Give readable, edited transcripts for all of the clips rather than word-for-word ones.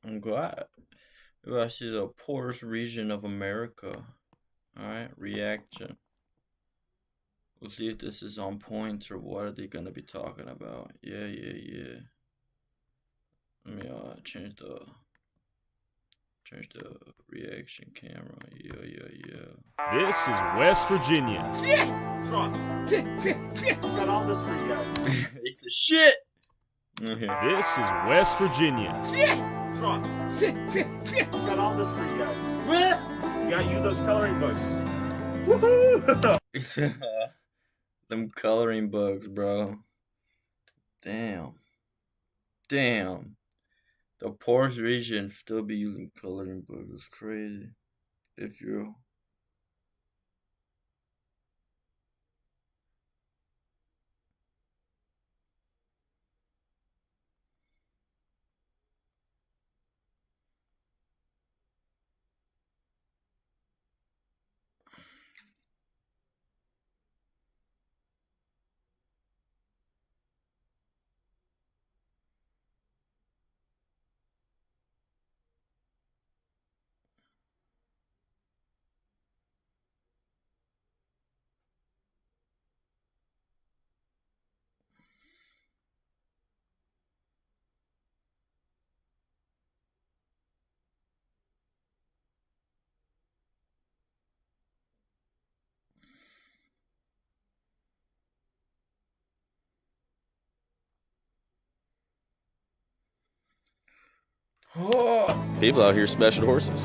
I'm glad. We're actually the poorest region of America. Alright, reaction. We'll see if this is on point or what are they gonna be talking about. Yeah. Let me change the reaction camera. Yeah. This is West Virginia. Shit! What's wrong? Shit! Got all this for you guys. It's the shit! Okay. This is West Virginia. Shit! What's wrong? Shit! Got all this for you guys. What? Got you those coloring books. Woohoo! Them coloring books, bro. Damn. The poorest region still be using coloring books. It's crazy. If you're People out here smashing horses.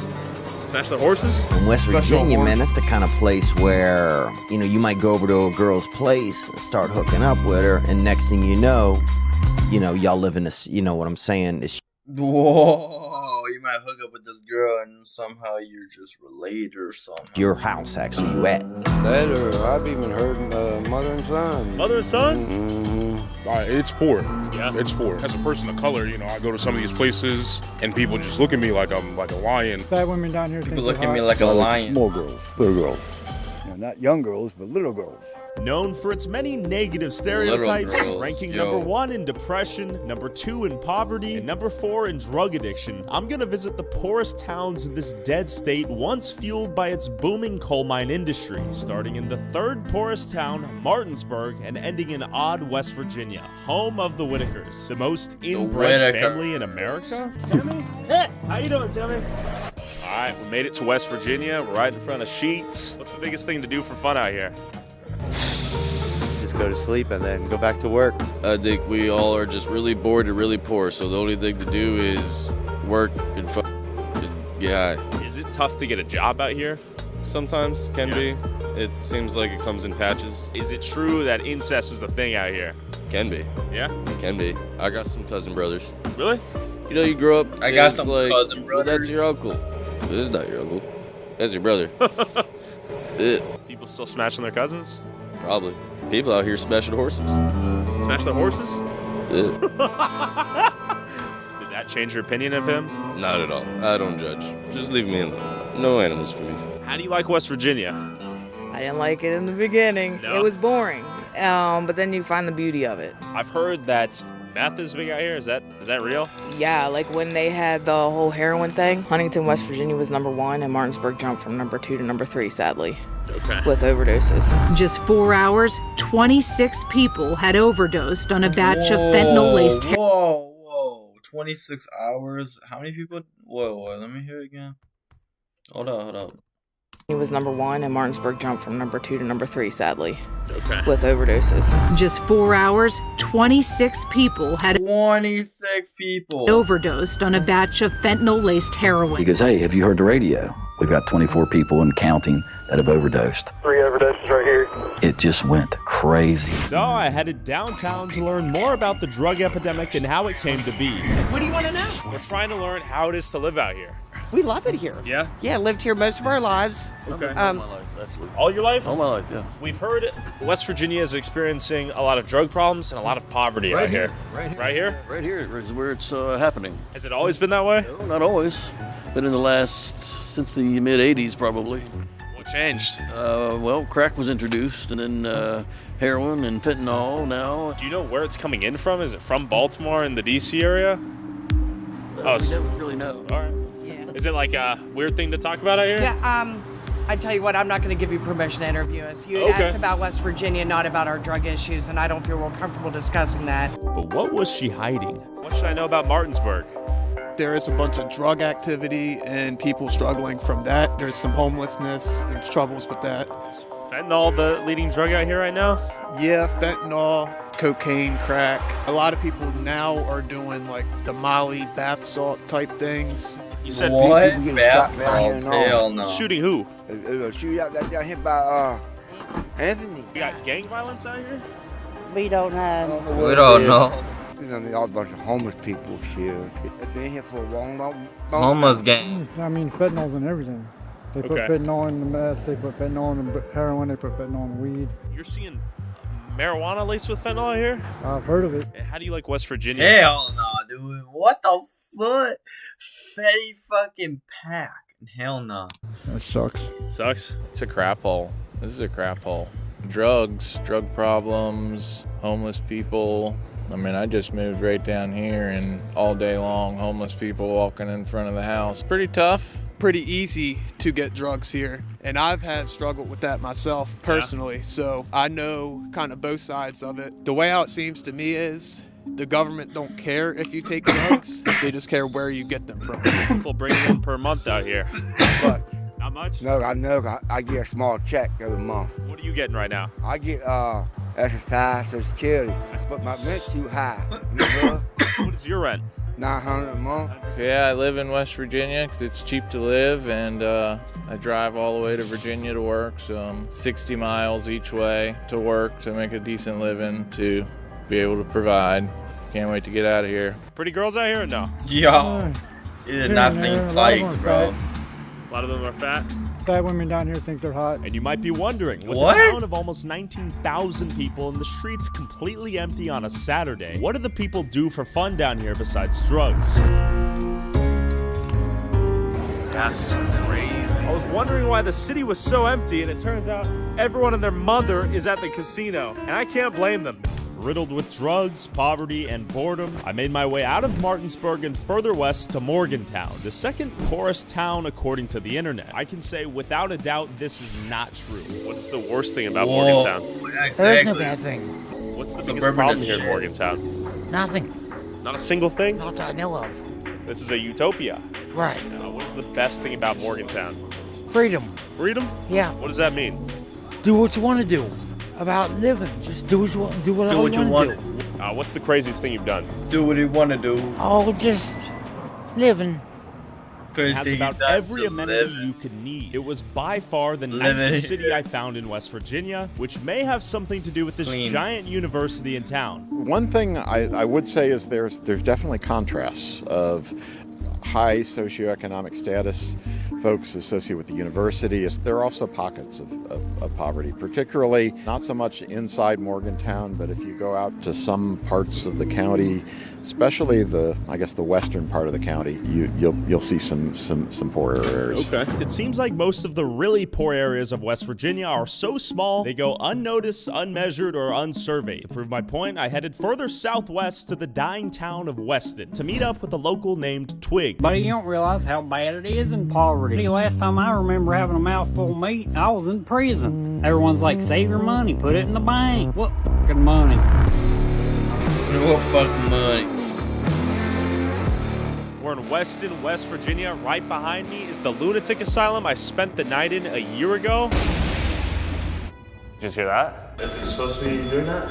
Smash the horses? In West Special Virginia, man, horse. that's the kind of place where, you might go over to a girl's place and start hooking up with her, and next thing you know, y'all live in this, you know what I'm saying? This whoa, you might hook up with this girl and somehow you're just related or something. your house, actually, you at. That, or I've even heard mother and son. Mother and son? Mm-hmm. It's poor. Yeah. It's poor. As a person of color, I go to some of these places and people just look at me like I'm like a lion. Bad women down here People look at me like a lion. Small girls, little girls. Not young girls, but little girls. Known for its many negative stereotypes, girls, ranking yo. number 1 in depression, number 2 in poverty, and number 4 in drug addiction, I'm gonna visit the poorest towns in this dead state once fueled by its booming coal mine industry, starting in the third poorest town, Martinsburg, and ending in Odd, West Virginia, home of the Whitakers, the most inbred Whitaker. family in America. Timmy? Hey, how you doing, Timmy? All right, we made it to West Virginia. We're right in front of Sheets. What's the biggest thing to do for fun out here? Just go to sleep and then go back to work. I think we all are just really bored and really poor, so the only thing to do is work and get high. Is it tough to get a job out here? Sometimes can be. It seems like it comes in patches. Is it true that incest is the thing out here? Can be. Yeah? Can be. I got some cousin brothers. Really? You grow up. I got it's some like, cousin well, that's brothers. your uncle. It is not your uncle. That's your brother. People still smashing their cousins? Probably. People out here smashing horses. Smash their horses? Yeah. Did that change your opinion of him? Not at all. I don't judge. Just leave me alone. No animals for me. How do you like West Virginia? I didn't like it in the beginning. No? It was boring. But then you find the beauty of it. I've heard that meth is big out here. Is that real? Yeah, like when they had the whole heroin thing, Huntington, West Virginia was number 1, and Martinsburg jumped from number 2 to number 3, sadly, Okay. with overdoses. Just 4 hours, 26 people had overdosed on a batch of fentanyl-laced heroin. Whoa. 26 hours? How many people? Whoa, let me hear it again. Hold up. He was number 1, and Martinsburg jumped from number 2 to number 3, sadly, Okay. with overdoses. Just 4 hours, 26 people had 26 people. overdosed on a batch of fentanyl-laced heroin. He goes, hey, have you heard the radio? We've got 24 people and counting that have overdosed. 3 overdoses right here. It just went crazy. So I headed downtown to learn more about the drug epidemic and how it came to be. What do you want to know? We're trying to learn how it is to live out here. We love it here. Yeah? Yeah, lived here most of our lives. Okay. All my life, actually. All your life? All my life, yeah. We've heard West Virginia is experiencing a lot of drug problems and a lot of poverty out here. Right here. Right here? Right here is where it's happening. Has it always been that way? No, not always, but in the last, since the mid-'80s probably. What changed? Well, crack was introduced, and then heroin and fentanyl now. Do you know where it's coming in from? Is it from Baltimore and the D.C. area? but Oh, we don't really know. All right. Yeah. Is it like a weird thing to talk about out here? Yeah, I tell you what, I'm not going to give you permission to interview us. You had asked about West Virginia, not about our drug issues, and I don't feel real comfortable discussing that. But what was she hiding? What should I know about Martinsburg? There is a bunch of drug activity and people struggling from that. There's some homelessness and troubles with that. Is fentanyl the leading drug out here right now? Yeah, fentanyl, cocaine, crack. A lot of people now are doing like the Molly bath salt type things. You said What? People Bath getting shot down here salt? and all. Hell no. Shooting who? A shootout that down here by Anthony. You got gang violence out here? We don't know. We don't know. You know, all a bunch of homeless people here. They've been here for a long Homeless time. gang. I mean, fentanyl's in everything. They put Okay. fentanyl in the meth, they put fentanyl in the heroin, they put fentanyl in the weed. You're seeing marijuana laced with fentanyl out here? I've heard of it. How do you like West Virginia? Hell no, dude. What the fuck? Fetty fucking pack. Hell no. That sucks. Sucks. It's a crap hole. This is a crap hole. Drugs, drug problems, homeless people. I mean, I just moved right down here and all day long, homeless people walking in front of the house. Pretty tough. Pretty easy to get drugs here. And I've had struggled with that myself personally. So I know kind of both sides of it. The way how it seems to me is the government don't care if you take drugs. They just care where you get them from. People bring it in per month out here. But Not much? no, I get a small check every month. What are you getting right now? I get exercise, Social Security, but my rent too high. You know, What is your rent? $900 a month. Yeah, I live in West Virginia because it's cheap to live, and I drive all the way to Virginia to work, so I'm 60 miles each way to work to make a decent living to be able to provide. Can't wait to get out of here. Pretty girls out here or no? Yo. You did not seem psyched, bro. A lot of them are fat. Fat women down here think they're hot. And you might be wondering, with What? a town of almost 19,000 people and the streets completely empty on a Saturday, what do the people do for fun down here besides drugs? That's crazy. I was wondering why the city was so empty, and it turns out everyone and their mother is at the casino. And I can't blame them. Riddled with drugs, poverty, and boredom, I made my way out of Martinsburg and further west to Morgantown, the second poorest town according to the internet. I can say without a doubt this is not true. What is the worst thing about Morgantown? There is no bad thing. What's the biggest Suburban problem as here in shit. Morgantown? Nothing. Not a single thing? Not that I know of. This is a utopia. Right. What is the best thing about Morgantown? Freedom. Freedom? Yeah. What does that mean? Do what you want to do. About living. Just do what you want. Do what Do what you want. What's the craziest thing you've done? Do what you want to do. Oh, just living. It has about every amenity you could need. It was by far the nicest city I found in West Virginia, which may have something to do with this giant university in town. One thing I would say is there's definitely contrasts of high socioeconomic status folks associated with the university. There are also pockets of poverty, particularly not so much inside Morgantown, but if you go out to some parts of the county, especially the western part of the county, you'll see some poorer areas. Okay. It seems like most of the really poor areas of West Virginia are so small they go unnoticed, unmeasured, or unsurveyed. To prove my point, I headed further southwest to the dying town of Weston to meet up with a local named Twig. But you don't realize how bad it is in poverty. The last time I remember having a mouthful of meat, I was in prison. Everyone's like, save your money, put it in the bank. What fucking money? What fucking money? We're in Weston, West Virginia. Right behind me is the lunatic asylum I spent the night in a year ago. Did you just hear that? Is it supposed to be doing that?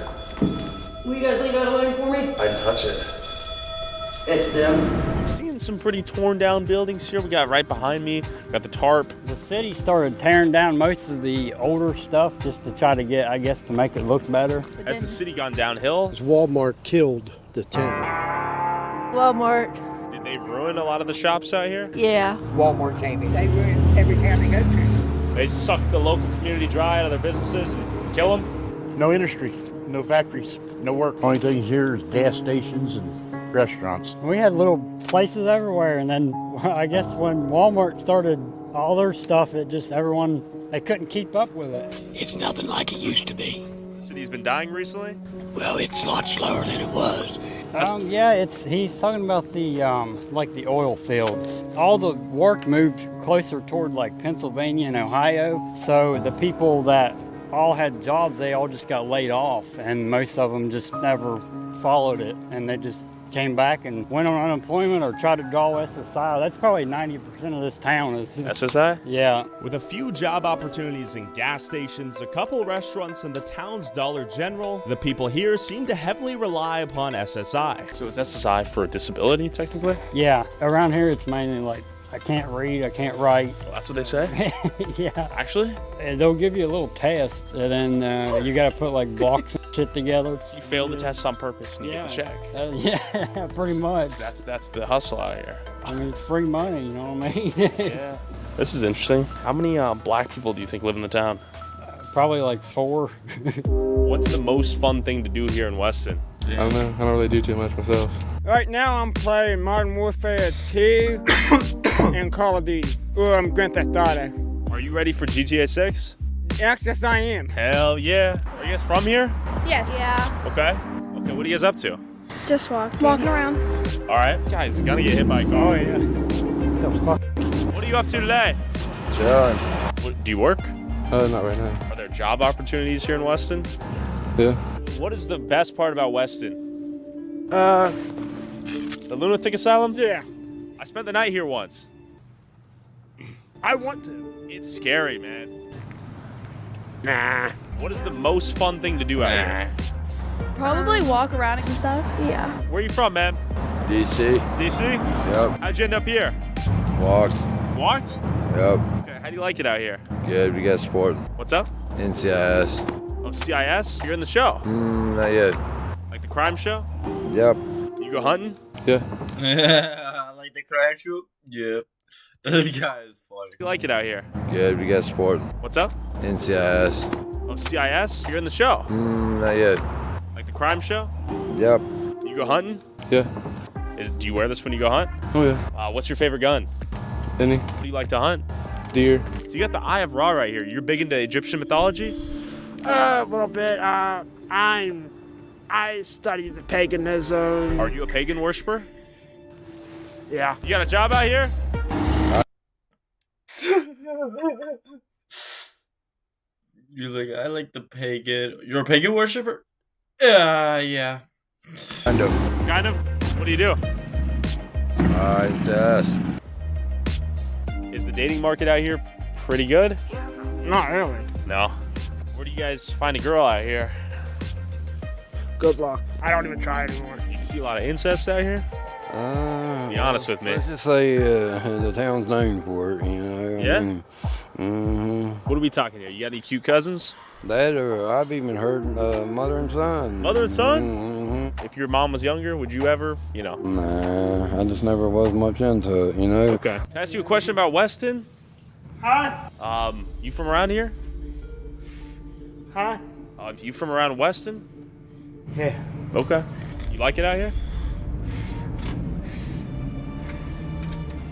Will you guys leave that alone for me? I didn't touch it. It's them. I'm seeing some pretty torn down buildings here. We got right behind me, got the tarp. The city started tearing down most of the older stuff just to try to get, I guess, to make it look better. Has the city gone downhill? Walmart killed the town. Walmart. Did they ruin a lot of the shops out here? Yeah. Walmart came in. They ruined every town they go to. They suck the local community dry out of their businesses and kill them? No industry, no factories, no work. Only thing here is gas stations and restaurants. We had little places everywhere, and then I guess when Walmart started all their stuff, it just everyone, they couldn't keep up with it. It's nothing like it used to be. The city's been dying recently? Well, it's a lot slower than it was. Yeah, he's talking about the like the oil fields. All the work moved closer toward like Pennsylvania and Ohio. So the people that all had jobs, they all just got laid off, and most of them just never followed it, and they just came back and went on unemployment or tried to draw SSI. That's probably 90% of this town is SSI? Yeah. With a few job opportunities in gas stations, a couple restaurants, and the town's Dollar General, the people here seem to heavily rely upon SSI. So is SSI for a disability, technically? Yeah, around here it's mainly like, I can't read, I can't write. Well, that's what they say? Yeah. Actually? And they'll give you a little test, and then you got to put like blocks and shit together. So you fail the test on purpose and you get the check? Yeah, pretty much. That's the hustle out here. I mean, it's free money, you know what I mean? Yeah. This is interesting. How many black people do you think live in the town? Probably like 4. What's the most fun thing to do here in Weston? I don't know. I don't really do too much myself. Right now I'm playing Modern Warfare 2 and Call of Duty. I'm Grand Theft Auto. Are you ready for GTA 6? Yes, I am. Hell yeah. Are you guys from here? Yes. Yeah. Okay. Okay, what are you guys up to? Just walking around. All right. Guys, you're gonna get hit by a car. Oh, yeah. The fuck? What are you up to today? Chilling. Do you work? Not right now. Are there job opportunities here in Weston? Yeah. What is the best part about Weston? The lunatic asylum? Yeah. I spent the night here once. I want to. It's scary, man. Nah. What is the most fun thing to do out here? Probably walk around and stuff. Yeah. Where are you from, man? DC. DC? Yep. How'd you end up here? Walked. Walked? Yep. Okay, how do you like it out here? Good. We got sport. What's up? NCIS. Oh, CIS? You're in the show? Not yet. Like the crime show? Yep. You go hunting? Yeah. Like the crime show? Yeah. This guy is funny. You like it out here? Good. We got sport. What's up? NCIS. Oh, CIS? You're in the show? Not yet. Like the crime show? Yep. You go hunting? Yeah. Do you wear this when you go hunt? Oh yeah. What's your favorite gun? Any? What do you like to hunt? Deer. So you got the Eye of Ra right here. You're big into Egyptian mythology? A little bit. I study the paganism. Are you a pagan worshiper? Yeah. You got a job out here? You're like, I like the pagan. You're a pagan worshiper? Yeah. Kind of. Kind of? What do you do? NCIS. Is the dating market out here pretty good? Not really. No. Where do you guys find a girl out here? Good luck. I don't even try anymore. You see a lot of incest out here? Be honest with me. Let's just say the town's known for it, you know. Yeah? Mm-hmm. What are we talking here? You got any cute cousins? That or I've even heard mother and son. Mother and son? Mm-hmm. If your mom was younger, would you ever, Nah, I just never was much into it, you know. Okay. Can I ask you a question about Weston? Huh? You from around here? Huh? You from around Weston? Yeah. Okay. You like it out here?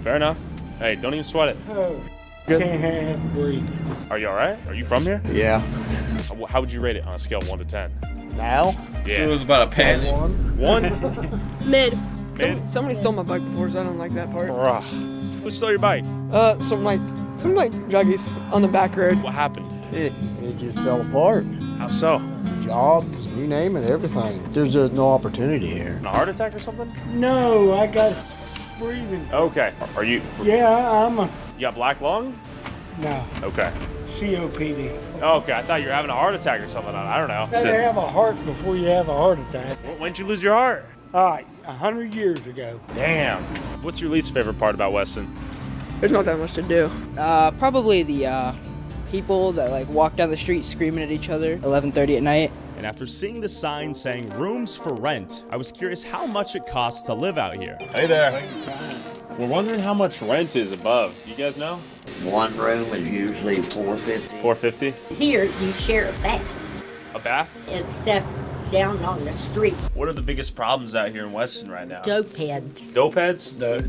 Fair enough. Hey, don't even sweat it. Oh. Can't half breathe. Are you alright? Are you from here? Yeah. How would you rate it on a scale of 1 to 10? Now? Yeah. It was about a pen. 1? Mid. Mid? Somebody stole my bike before, so I don't like that part. Bruh. Who stole your bike? Some druggies on the back road. What happened? It just fell apart. How so? Jobs, you name it, everything. There's no opportunity here. A heart attack or something? No, I got breathing. Okay. Are you? Yeah, I'm a... You got black lung? No. Okay. COPD. Okay, I thought you were having a heart attack or something. I don't know. You gotta have a heart before you have a heart attack. When'd you lose your heart? 100 years ago. Damn. What's your least favorite part about Weston? There's not that much to do. Probably the people that walk down the street screaming at each other 11:30 at night. And after seeing the sign saying rooms for rent, I was curious how much it costs to live out here. Hey there. We're wondering how much rent is above. Do you guys know? One room is usually $450. $450? Here, you share a bath. A bath? Except down on the street. What are the biggest problems out here in Weston right now? Dope heads. Dope heads? No,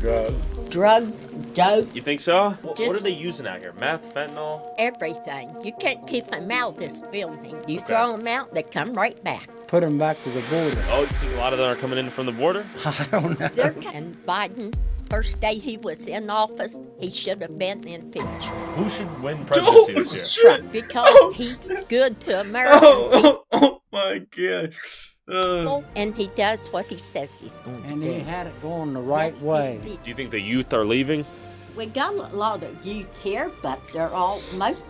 drugs, dope, You think so? What are Just- they using out here? Meth, fentanyl? everything. You can't keep them out of this building. You throw them out, they come right back. Put them back to the border. Oh, you think a lot of them are coming in from the border? I don't know. And Biden, first day he was in office, he should have been impeached. Who should win presidency this year? Trump, because he's good to American people. Oh my God. And he does what he says he's going to And do. he had it going the right way. Do you think the youth are leaving? We got a lot of youth here, but they're all,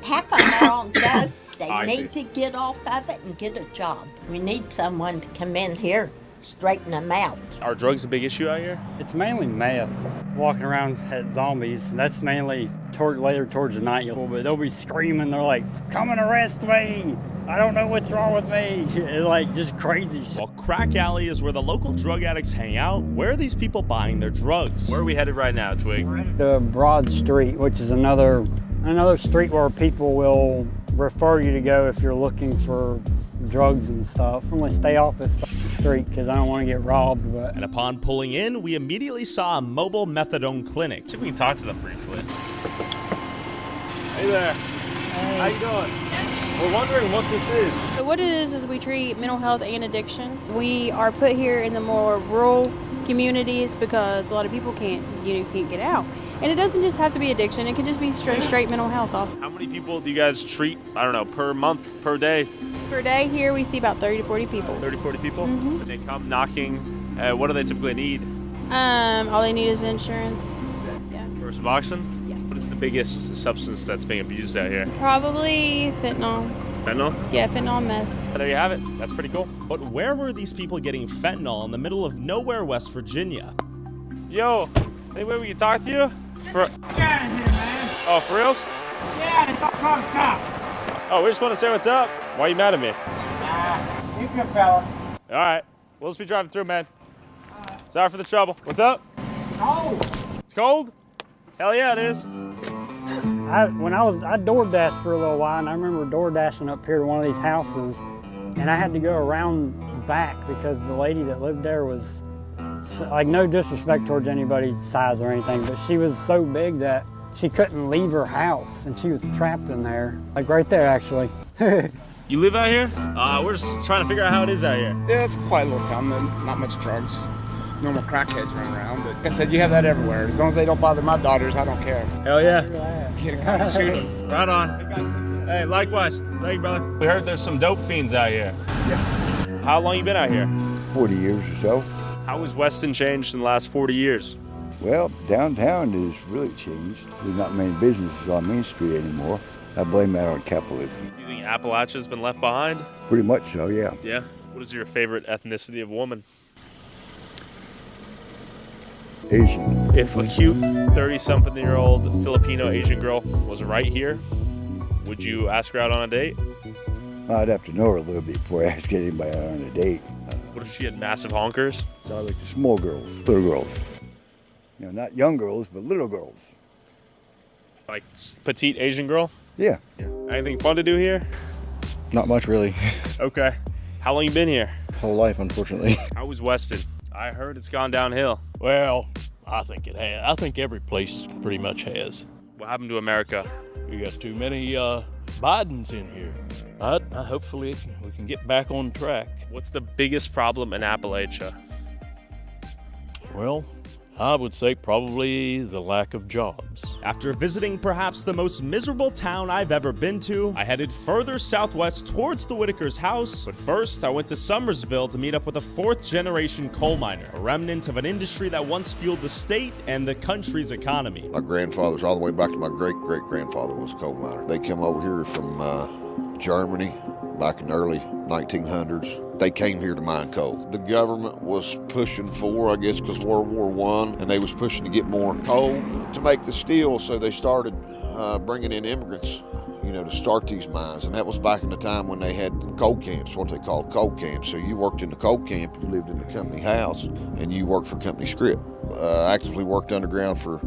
half of them are on dope. They I need to get off of it and get a job. We need someone to come in here, straighten them out. Are drugs a big issue out here? It's mainly meth. Walking around at zombies, that's mainly later towards the night. But they'll be screaming, they're like, come and arrest me! I don't know what's wrong with me. It's like just crazy shit. While Crack Alley is where the local drug addicts hang out, where are these people buying their drugs? Where are we headed right now, Twig? The Broad Street, which is another street where people will refer you to go if you're looking for drugs and stuff. I'm gonna stay off this street because I don't want to get robbed. But And upon pulling in, we immediately saw a mobile methadone clinic. See if we can talk to them briefly. Hey there. How you doing? We're wondering what this is. So what it is we treat mental health and addiction. We are put here in the more rural communities because a lot of people can't get out. And it doesn't just have to be addiction. It can just be straight mental health also. How many people do you guys treat, I don't know, per month, per day? Per day here we see about 30 to 40 people. 30, 40 people? Mhm. When they come knocking, what do they typically need? All they need is insurance. Yeah. For Suboxone? Yeah. What is the biggest substance that's being abused out here? Probably fentanyl. Fentanyl? Yeah, fentanyl and meth. There you have it. That's pretty cool. But where were these people getting fentanyl in the middle of nowhere, West Virginia? Yo, any way we can talk to you? Get out of here, man. Oh, for reals? Yeah, don't call the cops. Oh, we just want to say what's up. Why are you mad at me? You good fella. All right. We'll just be driving through, man. Sorry for the trouble. What's up? Oh. It's cold? Hell yeah, it is. I door dashed for a little while, and I remember door dashing up here to one of these houses, and I had to go around back because the lady that lived there was, like, no disrespect towards anybody's size or anything, but she was so big that she couldn't leave her house, and she was trapped in there, like right there actually. You live out here? We're just trying to figure out how it is out here. Yeah, it's a quiet little town, not much drugs, just normal crackheads running around. But like I said, you have that everywhere. As long as they don't bother my daughters, I don't care. Hell yeah. Get a kind of shoot 'em. Right on. Hey, likewise. Thank you, brother. We heard there's some dope fiends out here. Yeah. How long you been out here? 40 years or so. How has Weston changed in the last 40 years? Well, downtown has really changed. There's not many businesses on Main Street anymore. I blame that on capitalism. Do you think Appalachia's been left behind? Pretty much so, yeah. Yeah. What is your favorite ethnicity of woman? Asian. If a cute 30-something-year-old Filipino Asian girl was right here, would you ask her out on a date? I'd have to know her a little bit before I ask anybody out on a date. What if she had massive honkers? I like the small girls, little girls. You know, not young girls, but little girls. Like petite Asian girl? Yeah. Anything fun to do here? Not much, really. Okay. How long you been here? Whole life, unfortunately. How was Weston? I heard it's gone downhill. Well, I think it has. I think every place pretty much has. What happened to America? We got too many Bidens in here. But hopefully we can get back on track. What's the biggest problem in Appalachia? Well, I would say probably the lack of jobs. After visiting perhaps the most miserable town I've ever been to, I headed further southwest towards the Whitaker's house, but first I went to Summersville to meet up with a fourth-generation coal miner, a remnant of an industry that once fueled the state and the country's economy. My grandfathers, all the way back to my great-great-grandfather, was a coal miner. They came over here from Germany back in the early 1900s. They came here to mine coal. The government was pushing for, I guess, because World War I, and they was pushing to get more coal to make the steel, so they started bringing in immigrants, you know, to start these mines. And that was back in the time when they had coal camps, what they called coal camps. So you worked in the coal camp, you lived in the company house, and you worked for company scrip. Actively worked underground for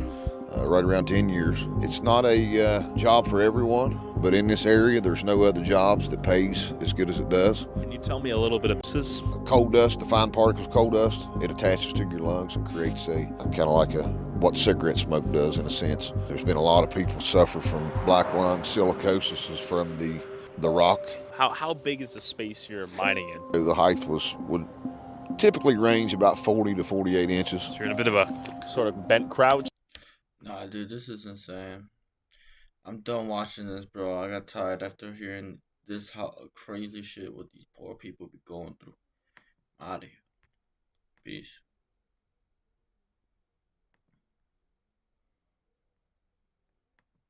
right around 10 years. It's not a job for everyone, but in this area, there's no other jobs that pays as good as it does. Can you tell me a little bit of this? Coal dust, the fine particles of coal dust, it attaches to your lungs and creates a kind of like what cigarette smoke does in a sense. There's been a lot of people suffer from black lung. Silicosis is from the rock. How big is the space you're mining in? The height would typically range about 40 to 48 inches. So you're in a bit of a sort of bent crouch. Nah, dude, this is insane. I'm done watching this, bro. I got tired after hearing this how crazy shit what these poor people be going through. Out of here. Peace.